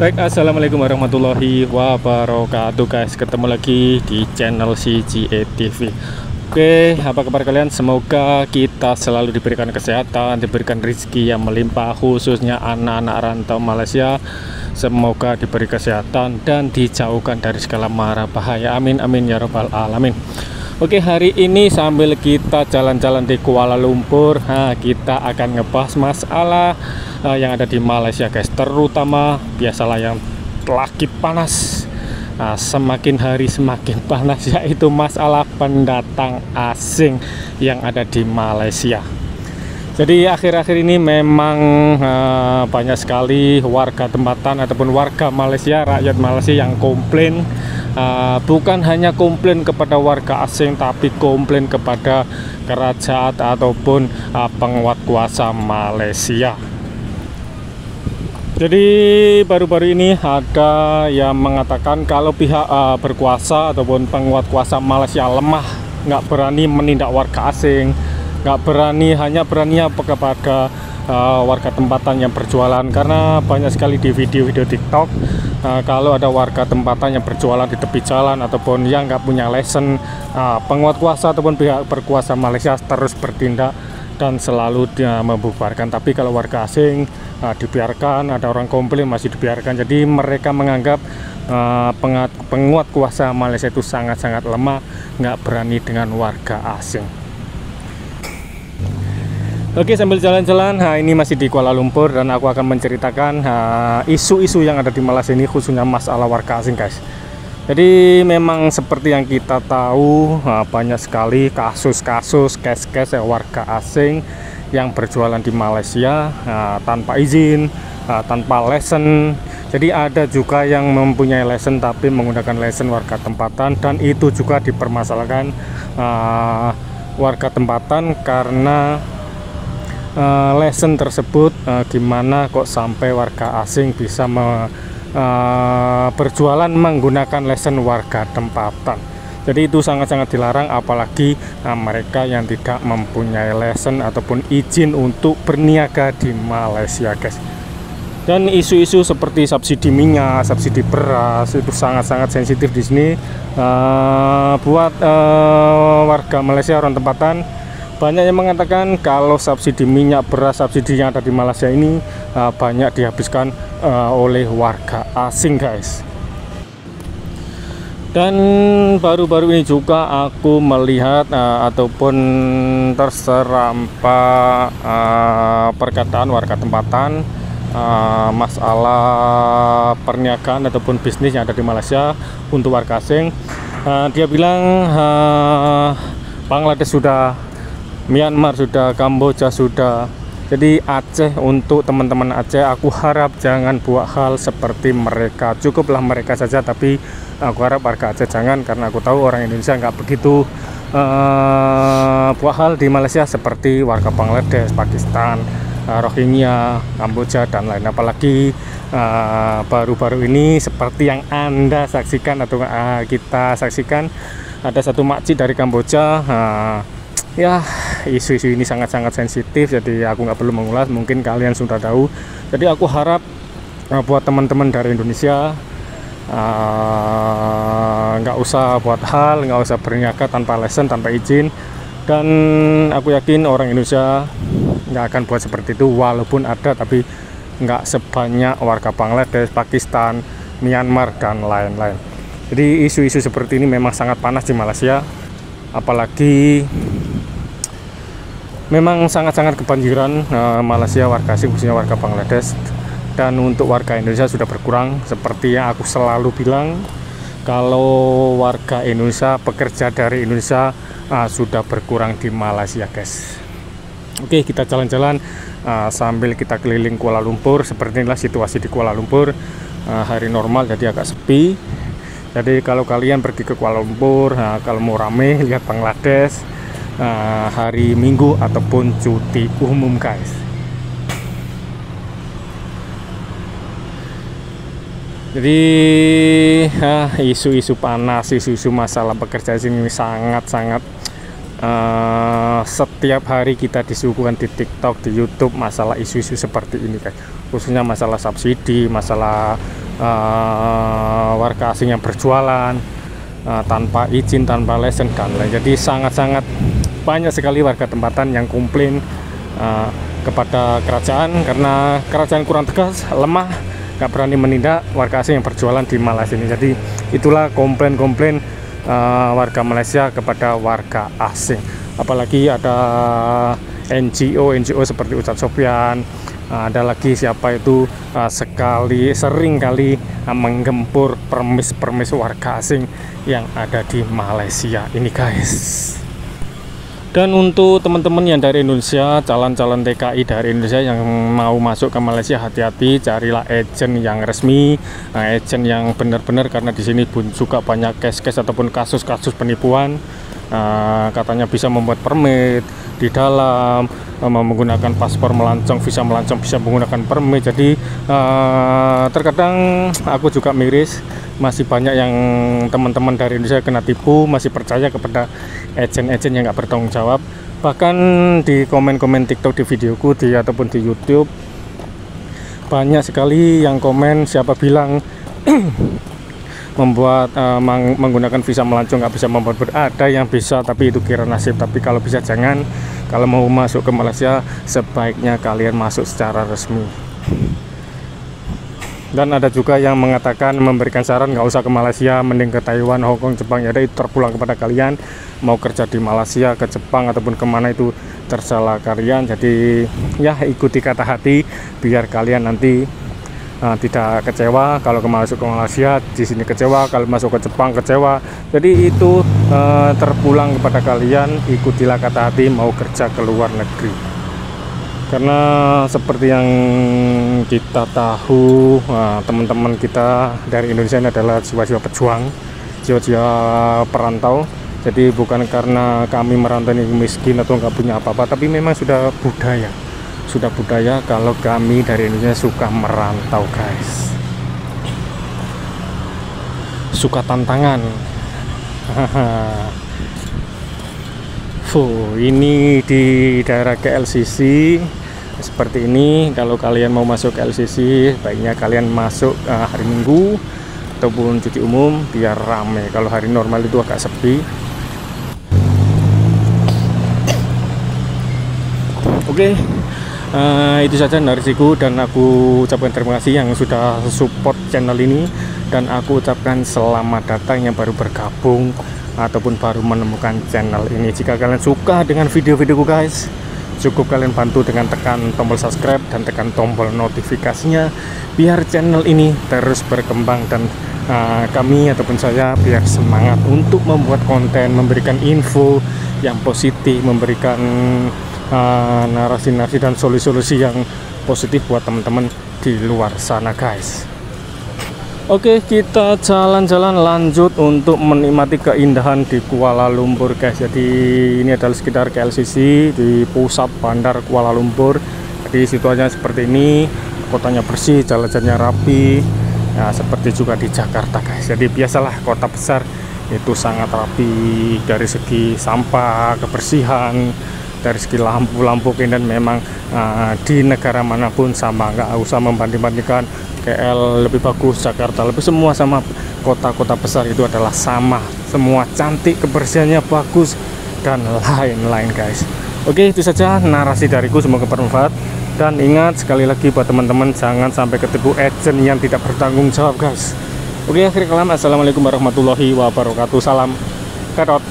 Baik, assalamualaikum warahmatullahi wabarakatuh guys. Ketemu lagi di channel CGA TV. Oke, apa kabar kalian? Semoga kita selalu diberikan kesehatan, diberikan rezeki yang melimpah, khususnya anak-anak rantau Malaysia. Semoga diberi kesehatan dan dijauhkan dari segala mara bahaya. Amin amin ya rabbal alamin. Oke, hari ini sambil kita jalan-jalan di Kuala Lumpur, kita akan ngebahas masalah yang ada di Malaysia guys, terutama biasalah yang lagi panas, semakin hari semakin panas, yaitu masalah pendatang asing yang ada di Malaysia. Jadi akhir-akhir ini memang banyak sekali warga tempatan ataupun warga Malaysia, rakyat Malaysia yang komplain. Bukan hanya komplain kepada warga asing, tapi komplain kepada kerajaan ataupun penguat kuasa Malaysia. Jadi baru-baru ini ada yang mengatakan kalau pihak berkuasa ataupun penguat kuasa Malaysia lemah, nggak berani menindak warga asing, nggak berani, hanya berani kepada warga tempatan yang berjualan. Karena banyak sekali di video-video TikTok, kalau ada warga tempatan yang berjualan di tepi jalan ataupun yang nggak punya lesen, penguat kuasa ataupun pihak berkuasa Malaysia terus bertindak dan selalu membubarkan. Tapi kalau warga asing dibiarkan, ada orang komplain masih dibiarkan. Jadi mereka menganggap penguat kuasa Malaysia itu sangat-sangat lemah, nggak berani dengan warga asing. Oke, sambil jalan-jalan, ini masih di Kuala Lumpur dan aku akan menceritakan isu-isu yang ada di Malaysia ini, khususnya masalah warga asing guys. Jadi memang seperti yang kita tahu, banyak sekali kasus-kasus case-case warga asing yang berjualan di Malaysia tanpa izin, tanpa lesen. Jadi ada juga yang mempunyai lesen tapi menggunakan lesen warga tempatan, dan itu juga dipermasalahkan warga tempatan karena lesen tersebut, gimana kok sampai warga asing bisa berjualan menggunakan lesen warga tempatan. Jadi itu sangat-sangat dilarang, apalagi mereka yang tidak mempunyai lesen ataupun izin untuk berniaga di Malaysia guys. Dan isu-isu seperti subsidi minyak, subsidi beras itu sangat-sangat sensitif di sini buat warga Malaysia, orang tempatan. Banyak yang mengatakan kalau subsidi minyak, beras, subsidi yang ada di Malaysia ini banyak dihabiskan oleh warga asing guys. Dan baru-baru ini juga aku melihat ataupun terserempak perkataan warga tempatan masalah perniagaan ataupun bisnis yang ada di Malaysia untuk warga asing. Dia bilang Bangladesh sudah, Myanmar sudah, Kamboja sudah. Jadi Aceh, untuk teman-teman Aceh, aku harap jangan buat hal seperti mereka. Cukuplah mereka saja, tapi aku harap warga Aceh jangan, karena aku tahu orang Indonesia nggak begitu buat hal di Malaysia seperti warga Bangladesh, Pakistan, Rohingya, Kamboja dan lain. Apalagi baru-baru ini seperti yang Anda saksikan atau kita saksikan, ada satu makcik dari Kamboja. Ya, isu-isu ini sangat-sangat sensitif, jadi aku nggak perlu mengulas, mungkin kalian sudah tahu. Jadi aku harap buat teman-teman dari Indonesia nggak usah buat hal, nggak usah berniaga tanpa lesen, tanpa izin. Dan aku yakin orang Indonesia nggak akan buat seperti itu, walaupun ada, tapi nggak sebanyak warga Bangladesh, Pakistan, Myanmar dan lain-lain. Jadi isu-isu seperti ini memang sangat panas di Malaysia, apalagi memang sangat-sangat kebanjiran Malaysia warga asing, khususnya warga Bangladesh. Dan untuk warga Indonesia sudah berkurang. Seperti yang aku selalu bilang, kalau warga Indonesia, pekerja dari Indonesia sudah berkurang di Malaysia guys. Oke, kita jalan-jalan sambil kita keliling Kuala Lumpur. Seperti inilah situasi di Kuala Lumpur. Hari normal jadi agak sepi. Jadi kalau kalian pergi ke Kuala Lumpur, kalau mau rame lihat Bangladesh, hari Minggu ataupun cuti umum guys. Jadi isu-isu panas, isu-isu masalah pekerja ini sangat-sangat setiap hari kita disuguhkan di TikTok, di YouTube masalah isu-isu seperti ini guys. Khususnya masalah subsidi, masalah warga asing yang berjualan tanpa izin, tanpa lisensi dan lain. Jadi sangat-sangat banyak sekali warga tempatan yang komplain kepada kerajaan karena kerajaan kurang tegas, lemah, nggak berani menindak warga asing yang berjualan di Malaysia ini. Jadi itulah komplain-komplain warga Malaysia kepada warga asing. Apalagi ada NGO seperti Ustadz Sofyan, ada lagi siapa itu sering kali menggempur permis warga asing yang ada di Malaysia ini guys. Dan untuk teman-teman yang dari Indonesia, calon-calon TKI dari Indonesia yang mau masuk ke Malaysia, hati-hati, carilah agent yang resmi, agent yang benar-benar, karena di sini pun juga banyak case-case ataupun kasus-kasus penipuan. Katanya bisa membuat permit di dalam, menggunakan paspor melancong, visa melancong, bisa menggunakan permit. Jadi terkadang aku juga miris, masih banyak yang teman-teman dari Indonesia kena tipu, masih percaya kepada agent-agent yang nggak bertanggung jawab. Bahkan di komen-komen TikTok di videoku ataupun di YouTube, banyak sekali yang komen, siapa bilang membuat menggunakan visa melancong nggak bisa membuat. Ada yang bisa, tapi itu kira nasib. Tapi kalau bisa jangan. Kalau mau masuk ke Malaysia, sebaiknya kalian masuk secara resmi. Dan ada juga yang mengatakan, memberikan saran nggak usah ke Malaysia, mending ke Taiwan, Hong Kong, Jepang. Ya udah, itu terpulang kepada kalian. Mau kerja di Malaysia, ke Jepang ataupun kemana, itu terserah kalian. Jadi ya ikuti kata hati biar kalian nanti tidak kecewa. Kalau masuk ke Malaysia di sini kecewa, kalau masuk ke Jepang kecewa. Jadi itu terpulang kepada kalian. Ikutilah kata hati mau kerja ke luar negeri. Karena seperti yang kita tahu, teman-teman kita dari Indonesia ini adalah jiwa-jiwa pejuang, jiwa-jiwa perantau. Jadi bukan karena kami merantau ini miskin atau nggak punya apa-apa, tapi memang sudah budaya kalau kami dari Indonesia suka merantau guys, suka tantangan. Ini di daerah KLCC seperti ini. Kalau kalian mau masuk KLCC, baiknya kalian masuk hari Minggu ataupun cuti umum biar rame. Kalau hari normal itu agak sepi. Oke. Itu saja narasiku, dan aku ucapkan terima kasih yang sudah support channel ini, dan aku ucapkan selamat datang yang baru bergabung ataupun baru menemukan channel ini. Jika kalian suka dengan video-videoku guys, cukup kalian bantu dengan tekan tombol subscribe dan tekan tombol notifikasinya biar channel ini terus berkembang, dan kami ataupun saya biar semangat untuk membuat konten, memberikan info yang positif, memberikan narasi-narasi dan solusi-solusi yang positif buat teman-teman di luar sana guys. Oke, kita jalan-jalan lanjut untuk menikmati keindahan di Kuala Lumpur guys. Jadi ini adalah sekitar KLCC di pusat bandar Kuala Lumpur. Jadi situasinya seperti ini, kotanya bersih, jalan-jalannya rapi, ya, seperti juga di Jakarta guys. Jadi biasalah kota besar itu sangat rapi dari segi sampah, kebersihan, dari segi lampu-lampu, dan memang di negara manapun sama, nggak usah membanding-bandingkan KL lebih bagus, Jakarta lebih, semua sama. Kota-kota besar itu adalah sama, semua cantik, kebersihannya bagus dan lain-lain guys. Oke, itu saja narasi dariku, semoga bermanfaat. Dan ingat sekali lagi buat teman-teman, jangan sampai ketipu agent yang tidak bertanggung jawab guys. Oke, akhir kalam, assalamualaikum warahmatullahi wabarakatuh. Salam Gadot.